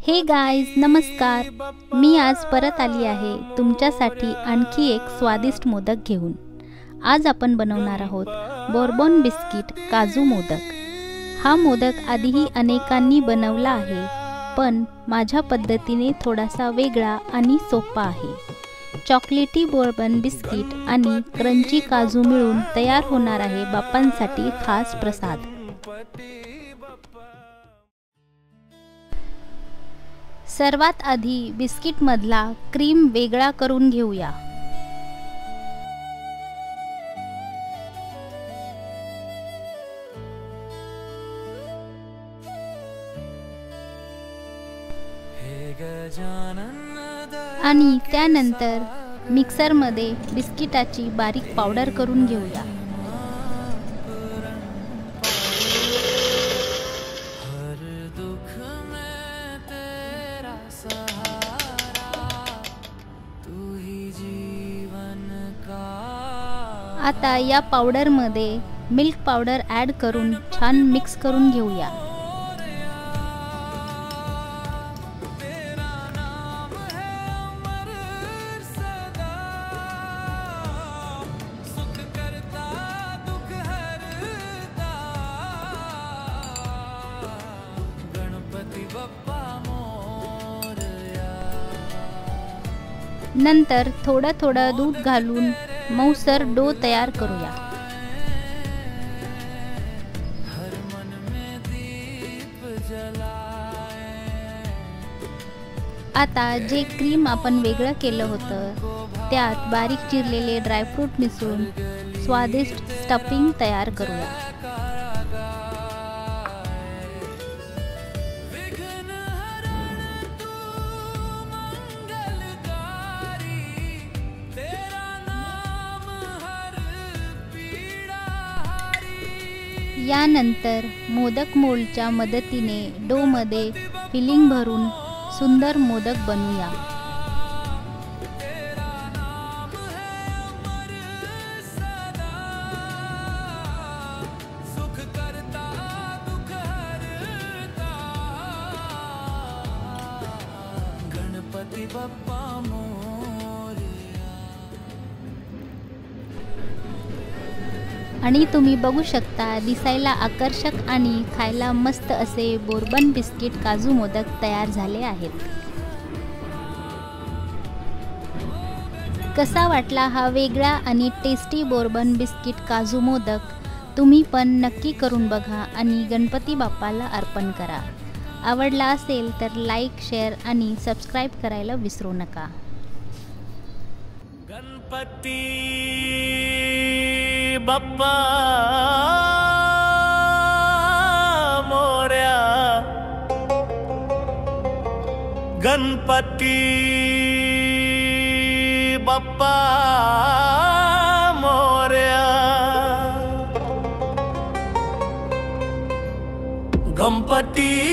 हे गाईज, नमस्कार। मी आज परत आली आहे तुमच्यासाठी आणखी एक स्वादिष्ट मोदक घेऊन। आज आपण बनवणार आहोत बोर्बन बिस्किट काजू मोदक। हा मोदक आधीही अनेकांनी बनवला आहे, पण माझ्या पद्धतीने थोडासा वेगळा आणि सोपा आहे। चॉकलेटी बोर्बन बिस्किट आणि क्रंची काजू मिळून तयार होणार आहे बाप्पांसाठी खास प्रसाद। सर्वात आधी बिस्किट मधला क्रीम वेगळा करून घेऊया। आणि त्यानंतर मिक्सर मध्ये बिस्किटाची बारीक पावडर करून घेऊया। आता या पावडर मध्ये मिल्क पावडर ॲड करून छान मिक्स करून घेऊया। नंतर थोडं थोडं दूध घालून मऊसर डो तयार करूया। आता जे क्रीम आपण वेगळं केलं होतं त्यात बारीक चिरलेले ड्रायफ्रूट मिसळून स्वादिष्ट स्टफिंग तयार करूया। यानंतर मोदक मोल्डच्या मदतीने डो मध्ये फिलिंग भरून सुंदर मोदक बनवूया। गणपती बाप्पा आणि तुम्ही बघू शकता दिसायला आकर्षक आणि खायला मस्त असे बोर्बन बिस्किट काजू मोदक तयार झाले आहेत। कसा वाटला हा वेगळा आणि टेस्टी बोर्बन बिस्किट काजू मोदक? तुम्ही पण नक्की करून बघा आणि गणपती बाप्पाला अर्पण करा। आवडला असेल तर लाईक, शेअर आणि सबस्क्राइब करायला विसरू नका। गणपती बाप्पा मोरया, गणपती बाप्पा मोरया, गणपती